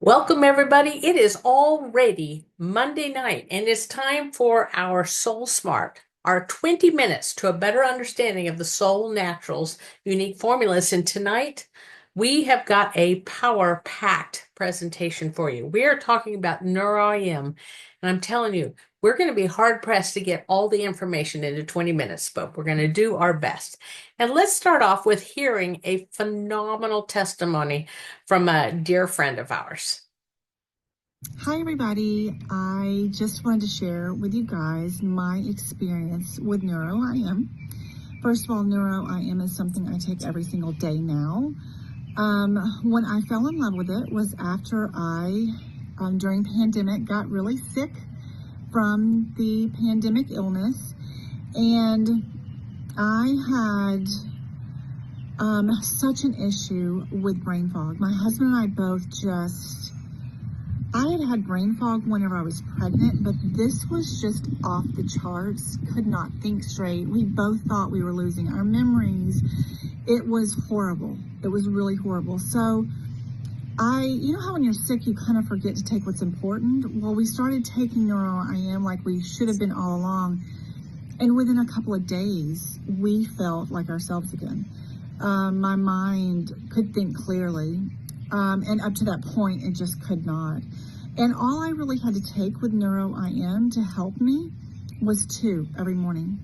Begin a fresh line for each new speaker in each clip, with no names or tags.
Welcome, everybody. It is already Monday night, and it's time for our Soul Smart, our 20 minutes to a better understanding of the Solle Naturals unique formulas. And tonight, we have got a power-packed presentation for you. We are talking about NeuroIM, and I'm telling you, we're going to be hard-pressed to get all the information into 20 minutes, but we're going to do our best. And let's start off with hearing a phenomenal testimony from a dear friend of ours.
Hi everybody, I just wanted to share with you guys my experience with NeuroIM. First of all, NeuroIM is something I take every single day now. When I fell in love with it was after I, during pandemic, got really sick from the pandemic illness, and I had such an issue with brain fog. My husband and I both I had brain fog whenever I was pregnant, but this was just off the charts. Could not think straight. We both thought we were losing our memories. It was horrible. It was really horrible. So you know how when you're sick, you kind of forget to take what's important? Well, we started taking NeuroIM like we should have been all along. And within a couple of days, we felt like ourselves again. My mind could think clearly. And up to that point, it just could not. And all I really had to take with NeuroIM to help me was 2 every morning.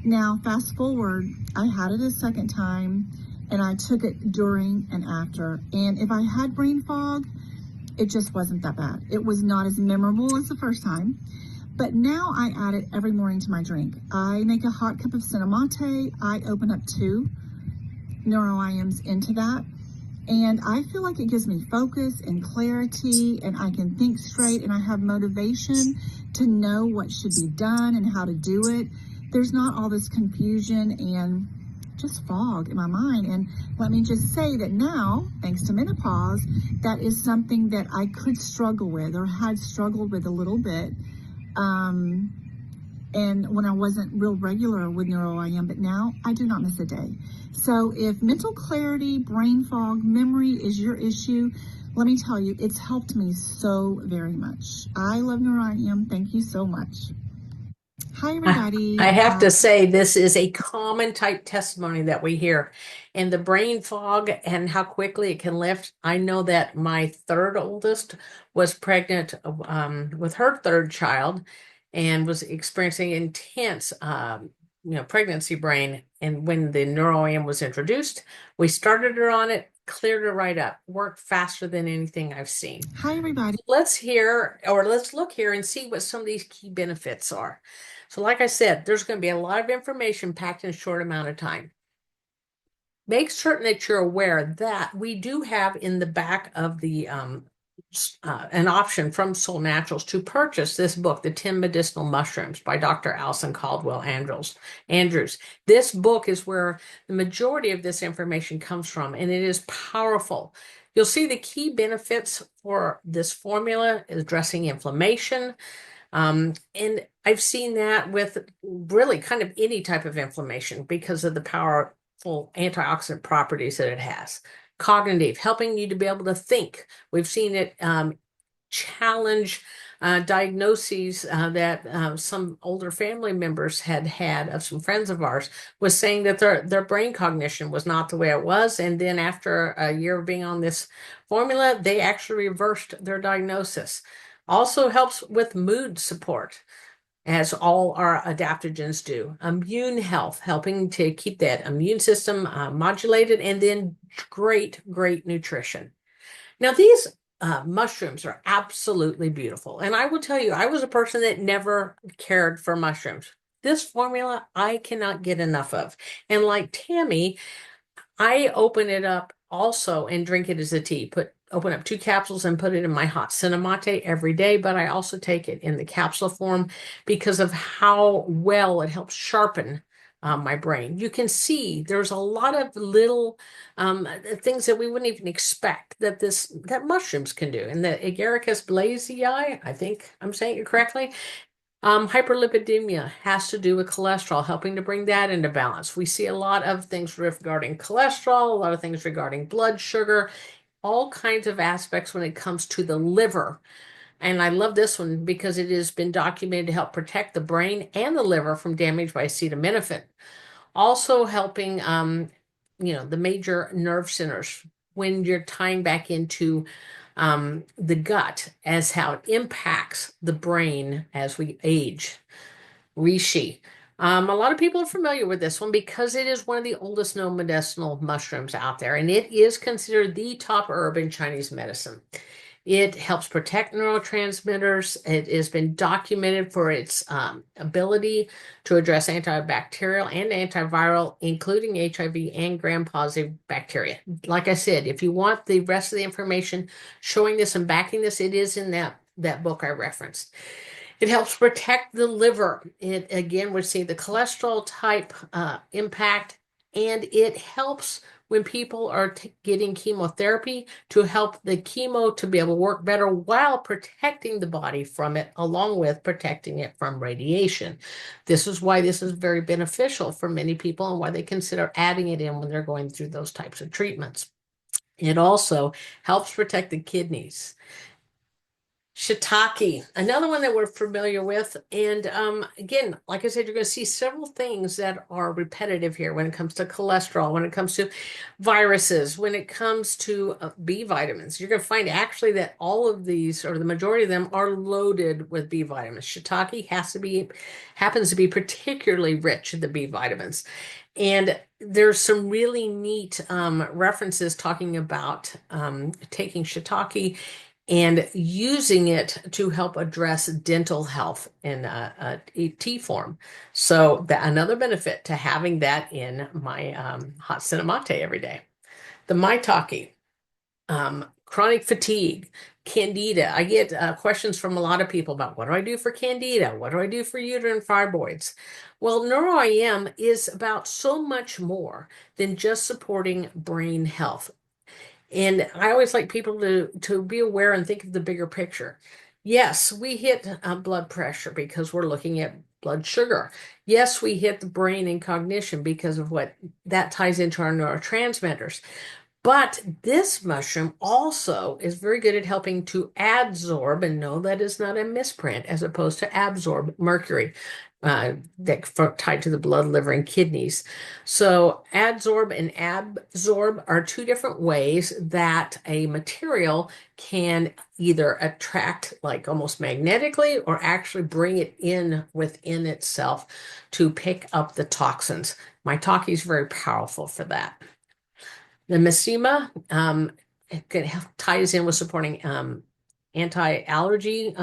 Now, fast forward, I had it a second time, and I took it during and after. And if I had brain fog, it just wasn't that bad. It was not as memorable as the first time. But now I add it every morning to my drink. I make a hot cup of cinnamate. I open up 2 NeuroIMs into that. And I feel like it gives me focus and clarity, and I can think straight, and I have motivation to know what should be done and how to do it. There's not all this confusion and just fog in my mind. And let me just say that now, thanks to menopause, that is something that I could struggle with or had struggled with a little bit. And when I wasn't real regular with NeuroIM, but now I do not miss a day. So if mental clarity, brain fog, memory is your issue, let me tell you, it's helped me so very much. I love NeuroIM. Thank you so much. Hi, everybody.
I have to say, this is a common type testimony that we hear. And the brain fog and how quickly it can lift. I know that my third oldest was pregnant with her third child and was experiencing intense pregnancy brain. And when the NeuroIM was introduced, we started her on it, cleared her right up, worked faster than anything I've seen.
Hi, everybody.
Let's look here and see what some of these key benefits are. So like I said, there's going to be a lot of information packed in a short amount of time. Make certain that you're aware that we do have in the back of the an option from Solle Naturals to purchase this book, The 10 Medicinal Mushrooms by Dr. Allison Caldwell Andrews. This book is where the majority of this information comes from, and it is powerful. You'll see the key benefits for this formula is addressing inflammation. And I've seen that with really kind of any type of inflammation because of the powerful antioxidant properties that it has. Cognitive, helping you to be able to think. We've seen it challenge diagnoses that some older family members had of some friends of ours, was saying that their brain cognition was not the way it was. And then after a year of being on this formula, they actually reversed their diagnosis. Also helps with mood support, as all our adaptogens do. Immune health, helping to keep that immune system modulated, and then great nutrition. Now, these mushrooms are absolutely beautiful. And I will tell you, I was a person that never cared for mushrooms. This formula, I cannot get enough of. And like Tammy, I open it up also and drink it as a tea. Open up 2 capsules and put it in my hot cinnamate every day, but I also take it in the capsule form because of how well it helps sharpen my brain. You can see there's a lot of little things that we wouldn't even expect that mushrooms can do. And the Agaricus blazei, I think I'm saying it correctly. Hyperlipidemia has to do with cholesterol, helping to bring that into balance. We see a lot of things regarding cholesterol, a lot of things regarding blood sugar. all kinds of aspects when it comes to the liver. And I love this one because it has been documented to help protect the brain and the liver from damage by acetaminophen. Also helping, the major nerve centers when you're tying back into the gut as how it impacts the brain as we age. Reishi. A lot of people are familiar with this one because it is one of the oldest known medicinal mushrooms out there, and it is considered the top herb in Chinese medicine. It helps protect neurotransmitters. It has been documented for its ability to address antibacterial and antiviral, including HIV and gram-positive bacteria. Like I said, if you want the rest of the information showing this and backing this, it is in that book I referenced. It helps protect the liver. It again would see the cholesterol type impact, and it helps when people are getting chemotherapy to help the chemo to be able to work better while protecting the body from it, along with protecting it from radiation. This is why this is very beneficial for many people and why they consider adding it in when they're going through those types of treatments. It also helps protect the kidneys. Shiitake, another one that we're familiar with. And again, like I said, you're going to see several things that are repetitive here when it comes to cholesterol, when it comes to viruses, when it comes to B vitamins. You're going to find actually that all of these, or the majority of them, are loaded with B vitamins. Shiitake happens to be particularly rich in the B vitamins. And there's some really neat references talking about taking shiitake and using it to help address dental health in a tea form. So that another benefit to having that in my hot cinnamate every day. The maitake, chronic fatigue, candida. I get questions from a lot of people about what do I do for candida? What do I do for uterine fibroids? Well, NeuroIM is about so much more than just supporting brain health. And I always like people to be aware and think of the bigger picture. Yes, we hit blood pressure because we're looking at blood sugar. Yes, we hit the brain and cognition because of what that ties into our neurotransmitters. But this mushroom also is very good at helping to adsorb, and no, that is not a misprint, as opposed to absorb mercury tied to the blood, liver, and kidneys. So adsorb and absorb are two different ways that a material can either attract, like almost magnetically, or actually bring it in within itself to pick up the toxins. Maitake is very powerful for that. The Mishima, ties in with supporting anti-allergy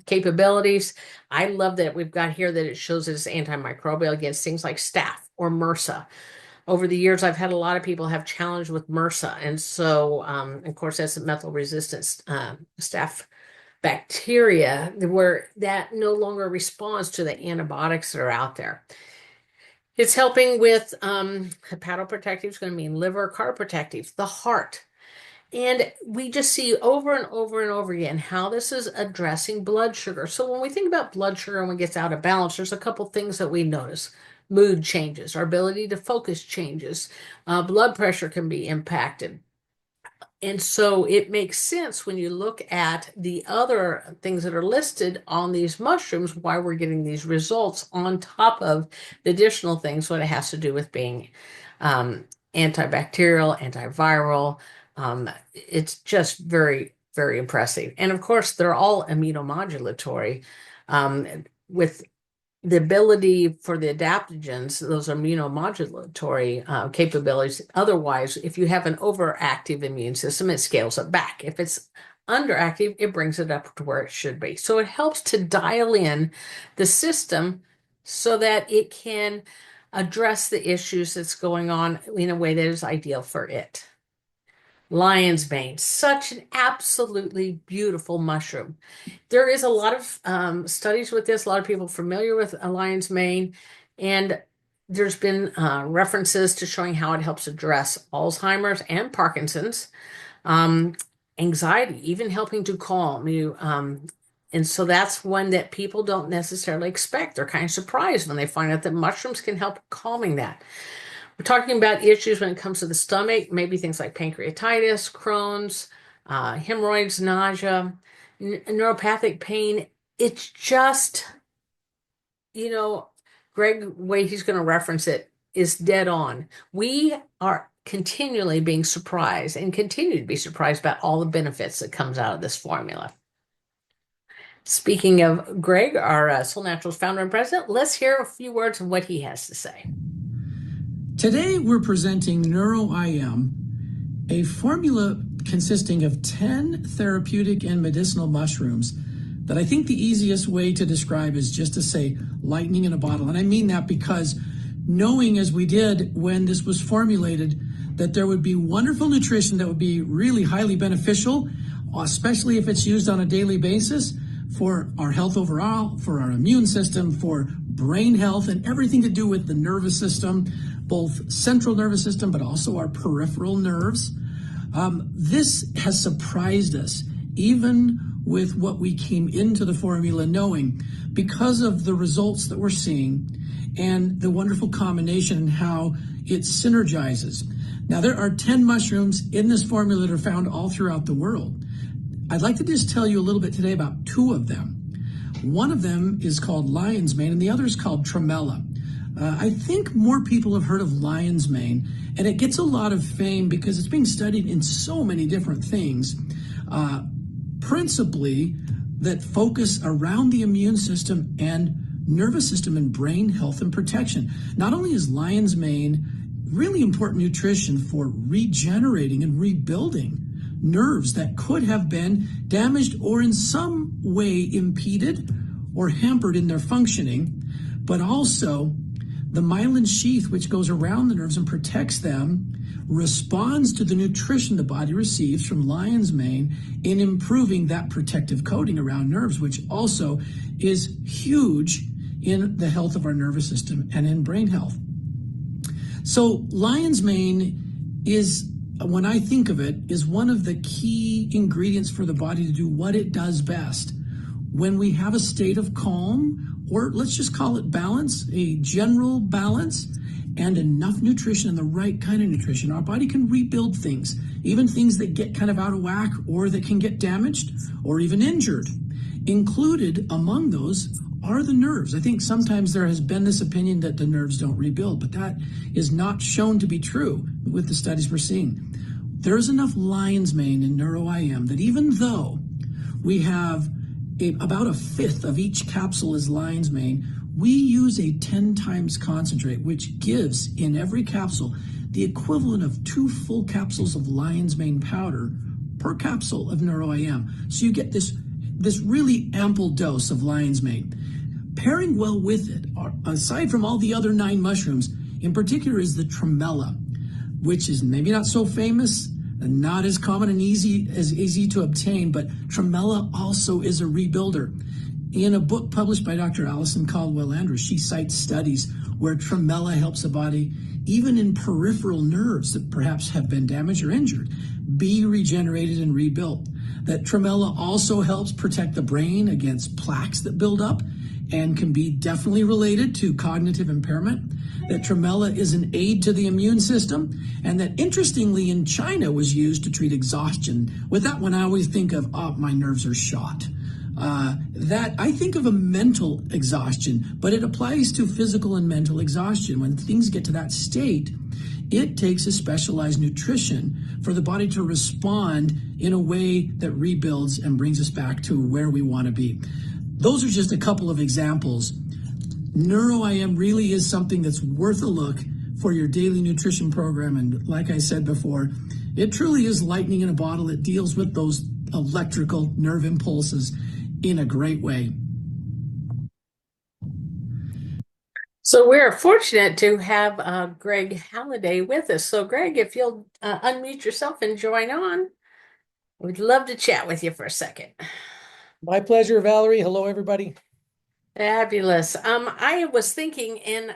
capabilities. I love that we've got here that it shows it's antimicrobial against things like staph or MRSA. Over the years, I've had a lot of people have challenged with MRSA, and so of course that's a methyl resistant staph bacteria where that no longer responds to the antibiotics that are out there. It's helping with hepatoprotective, is going to mean liver, cardioprotective, the heart. And we just see over and over and over again how this is addressing blood sugar. So when we think about blood sugar and when it gets out of balance, there's a couple things that we notice. Mood changes, our ability to focus changes, blood pressure can be impacted. And so it makes sense when you look at the other things that are listed on these mushrooms, why we're getting these results on top of the additional things, what it has to do with being antibacterial, antiviral. It's just very, very impressive. And of course, they're all immunomodulatory with the ability for the adaptogens, those immunomodulatory capabilities. Otherwise, if you have an overactive immune system, it scales it back. If it's underactive, it brings it up to where it should be. So it helps to dial in the system so that it can address the issues that's going on in a way that is ideal for it. Lion's mane, such an absolutely beautiful mushroom. There is a lot of studies with this, a lot of people familiar with a lion's mane, and there's been references to showing how it helps address Alzheimer's and Parkinson's, anxiety, even helping to calm you. And so that's one that people don't necessarily expect. They're kind of surprised when they find out that mushrooms can help calming that. We're talking about issues when it comes to the stomach, maybe things like pancreatitis, Crohn's, hemorrhoids, nausea, neuropathic pain. It's just, you know, Greg, way he's going to reference it is dead on. We are continually being surprised and continue to be surprised about all the benefits that comes out of this formula. Speaking of Greg, our Solle Naturals founder and president, let's hear a few words of what he has to say.
Today, we're presenting NeuroIM, a formula consisting of 10 therapeutic and medicinal mushrooms that I think the easiest way to describe is just to say lightning in a bottle. And I mean that because knowing, as we did when this was formulated, that there would be wonderful nutrition that would be really highly beneficial, especially if it's used on a daily basis for our health overall, for our immune system, for brain health, and everything to do with the nervous system, both central nervous system, but also our peripheral nerves. This has surprised us, even with what we came into the formula knowing, because of the results that we're seeing and the wonderful combination and how it synergizes. Now, there are 10 mushrooms in this formula that are found all throughout the world. I'd like to just tell you a little bit today about two of them. One of them is called lion's mane and the other is called tremella. I think more people have heard of lion's mane, and it gets a lot of fame because it's being studied in so many different things, principally that focus around the immune system and nervous system and brain health and protection. Not only is lion's mane really important nutrition for regenerating and rebuilding nerves that could have been damaged or in some way impeded or hampered in their functioning, but also the myelin sheath, which goes around the nerves and protects them, responds to the nutrition the body receives from lion's mane in improving that protective coating around nerves, which also is huge in the health of our nervous system and in brain health. So lion's mane is, when I think of it, is one of the key ingredients for the body to do what it does best. When we have a state of calm, or let's just call it balance, a general balance, and enough nutrition and the right kind of nutrition, our body can rebuild things, even things that get kind of out of whack or that can get damaged or even injured. Included among those are the nerves. I think sometimes there has been this opinion that the nerves don't rebuild, but that is not shown to be true with the studies we're seeing. There's enough lion's mane in NeuroIM that even though we have about a fifth of each capsule is lion's mane, we use a 10 times concentrate, which gives in every capsule the equivalent of 2 full capsules of lion's mane powder per capsule of NeuroIM. So you get this really ample dose of lion's mane. Pairing well with it, aside from all the other 9 mushrooms, in particular is the tremella, which is maybe not so famous and not as common and easy to obtain, but tremella also is a rebuilder. In a book published by Dr. Alison Caldwell Andrews, she cites studies where tremella helps the body, even in peripheral nerves that perhaps have been damaged or injured, be regenerated and rebuilt. That tremella also helps protect the brain against plaques that build up and can be definitely related to cognitive impairment. That tremella is an aid to the immune system, and that interestingly in China was used to treat exhaustion. With that one, I always think of, oh, my nerves are shot. That I think of a mental exhaustion, but it applies to physical and mental exhaustion. When things get to that state, it takes a specialized nutrition for the body to respond in a way that rebuilds and brings us back to where we want to be. Those are just a couple of examples. NeuroIM really is something that's worth a look for your daily nutrition program. And like I said before, it truly is lightning in a bottle. It deals with those electrical nerve impulses in a great way.
So we're fortunate to have Greg Halliday with us. So Greg, if you'll unmute yourself and join on, we'd love to chat with you for a second.
My pleasure, Valerie. Hello, everybody.
Fabulous. I was thinking, and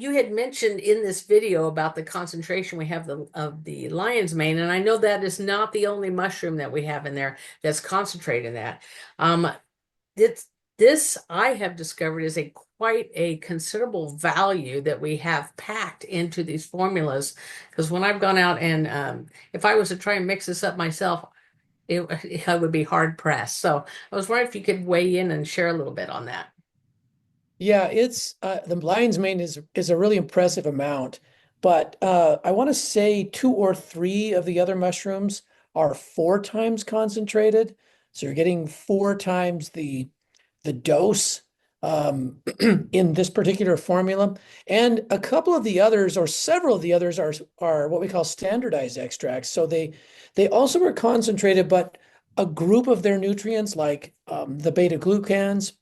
you had mentioned in this video about the concentration we have of the lion's mane, and I know that is not the only mushroom that we have in there that's concentrated in that. This I have discovered is a quite a considerable value that we have packed into these formulas. Because when I've gone out and if I was to try and mix this up myself, I would be hard pressed. So I was wondering if you could weigh in and share a little bit on that.
Yeah, it's the lion's mane is a really impressive amount, but I want to say two or three of the other mushrooms are four times concentrated. So you're getting four times the dose in this particular formula. And a couple of the others, or several of the others, are what we call standardized extracts. So they also are concentrated, but a group of their nutrients, like the beta glucans,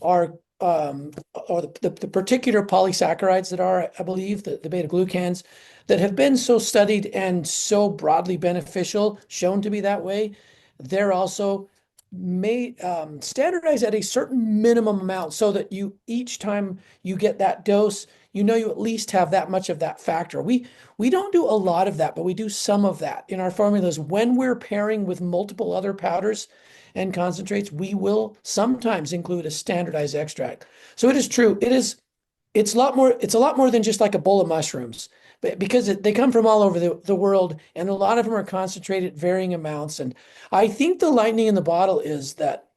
are or the particular polysaccharides that are, I believe, the beta glucans that have been so studied and so broadly beneficial, shown to be that way, they're also made standardized at a certain minimum amount so that you each time you get that dose, you know you at least have that much of that factor. We don't do a lot of that, but we do some of that in our formulas when we're pairing with multiple other powders and concentrates. We will sometimes include a standardized extract. So it is true. It's a lot more than just like a bowl of mushrooms, but because they come from all over the world and a lot of them are concentrated at varying amounts. And I think the lightning in the bottle is that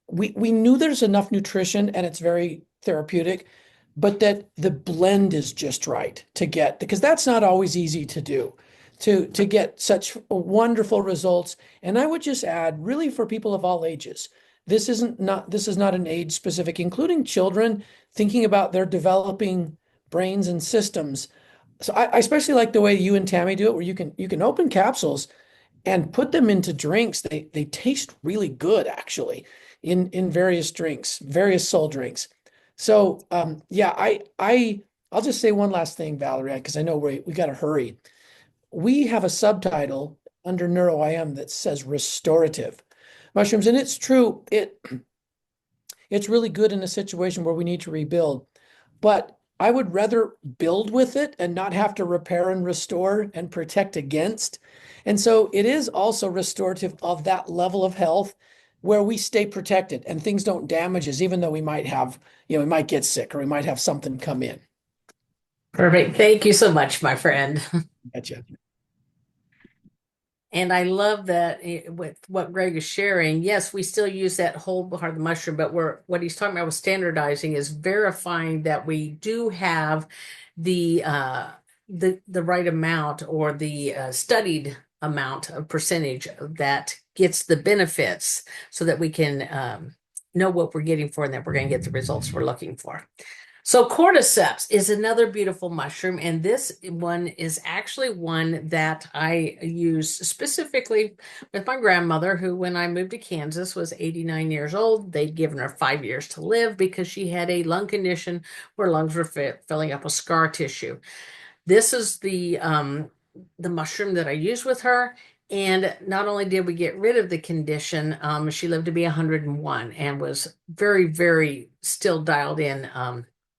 we knew there's enough nutrition and it's very therapeutic, but that the blend is just right to get, because that's not always easy to do, to get such wonderful results. And I would just add, really for people of all ages, this is not an age specific, including children thinking about their developing brains and systems. So I especially like the way you and Tammy do it, where you can open capsules and put them into drinks. They taste really good actually in various drinks, various soul drinks. So yeah, I'll just say one last thing, Valerie, because I know we got to hurry. We have a subtitle under NeuroIM that says restorative mushrooms, and it's true. It's really good in a situation where we need to rebuild. But I would rather build with it and not have to repair and restore and protect against. And so it is also restorative of that level of health where we stay protected and things don't damage us, even though we might have, we might get sick or we might have something come in.
Perfect. Thank you so much, my friend.
Gotcha.
And I love that with what Greg is sharing. Yes, we still use that whole part of the mushroom, but what he's talking about with standardizing is verifying that we do have the the right amount or the studied amount of percentage that gets the benefits so that we can know what we're getting for and that we're going to get the results we're looking for. So cordyceps is another beautiful mushroom, and this one is actually one that I use specifically with my grandmother, who, when I moved to Kansas, was 89 years old. They'd given her 5 years to live because she had a lung condition where lungs were filling up with scar tissue. This is the mushroom that I used with her. And not only did we get rid of the condition, she lived to be 101 and was very, very still dialed in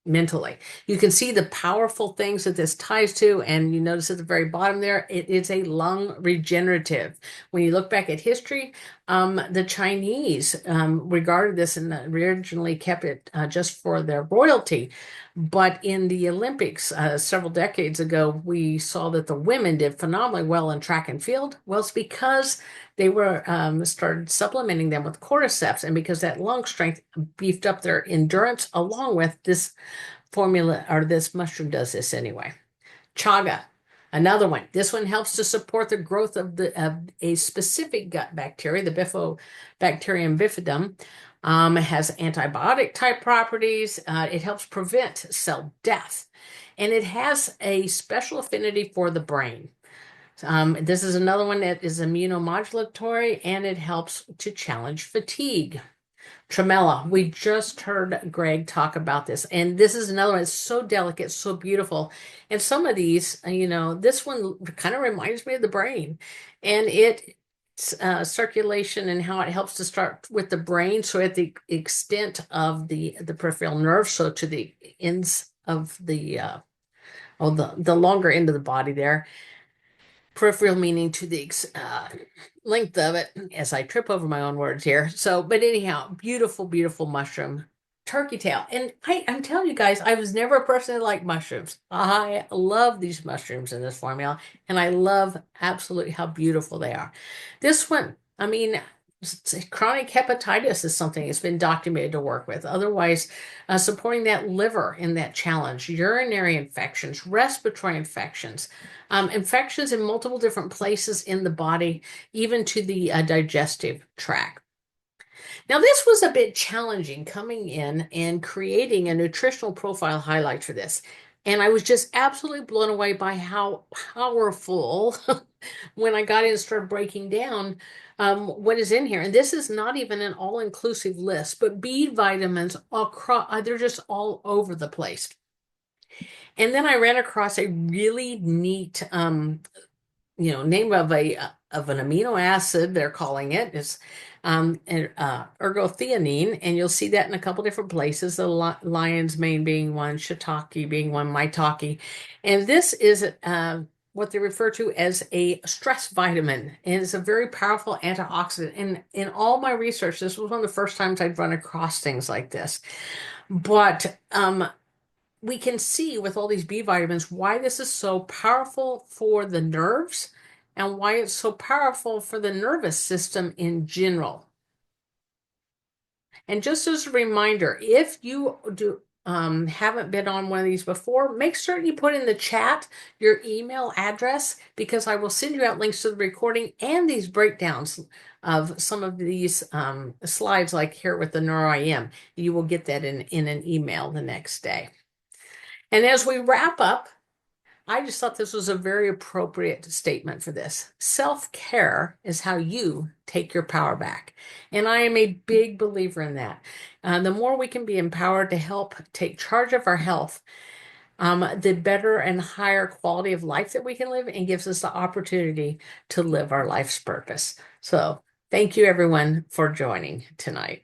mentally. You can see the powerful things that this ties to, and you notice at the very bottom there, it is a lung regenerative. When you look back at history, the Chinese regarded this and originally kept it just for their royalty. But in the Olympics several decades ago, we saw that the women did phenomenally well in track and field. Well, it's because they were started supplementing them with cordyceps, and because that lung strength beefed up their endurance, along with this formula, or this mushroom does this anyway. Chaga, another one. This one helps to support the growth of a specific gut bacteria, the Bifidobacterium bifidum. It has antibiotic type properties. It helps prevent cell death. And it has a special affinity for the brain. This is another one that is immunomodulatory, and it helps to challenge fatigue. Tremella, we just heard Greg talk about this, and this is another one. It's so delicate, so beautiful. And some of these, this one kind of reminds me of the brain, and it's circulation and how it helps to start with the brain. So at the extent of the peripheral nerve, so to the ends of the longer end of the body there. peripheral meaning to the length of it as I trip over my own words here. So, but anyhow, beautiful, beautiful mushroom. Turkey tail. And I'm telling you guys, I was never a person that liked mushrooms. I love these mushrooms in this formula, and I love absolutely how beautiful they are. This one, I mean, chronic hepatitis is something that's been documented to work with. Otherwise, supporting that liver in that challenge, urinary infections, respiratory infections, infections in multiple different places in the body, even to the digestive tract. Now, this was a bit challenging coming in and creating a nutritional profile highlight for this. And I was just absolutely blown away by how powerful when I got in and started breaking down what is in here. And this is not even an all-inclusive list, but B vitamins across, they're just all over the place. And then I ran across a really neat name of an amino acid, they're calling it, is ergothioneine, and you'll see that in a couple different places, the lion's mane being one, shiitake being one, maitake. And this is what they refer to as a stress vitamin, and it's a very powerful antioxidant. And in all my research, this was one of the first times I'd run across things like this. But we can see with all these B vitamins why this is so powerful for the nerves and why it's so powerful for the nervous system in general. And just as a reminder, if you haven't been on one of these before, make certain you put in the chat your email address, because I will send you out links to the recording and these breakdowns of some of these slides, like here with the NeuroIM. You will get that in an email the next day. And as we wrap up, I just thought this was a very appropriate statement for this. Self-care is how you take your power back. And I am a big believer in that. The more we can be empowered to help take charge of our health, the better and higher quality of life that we can live, and gives us the opportunity to live our life's purpose. So thank you everyone for joining tonight.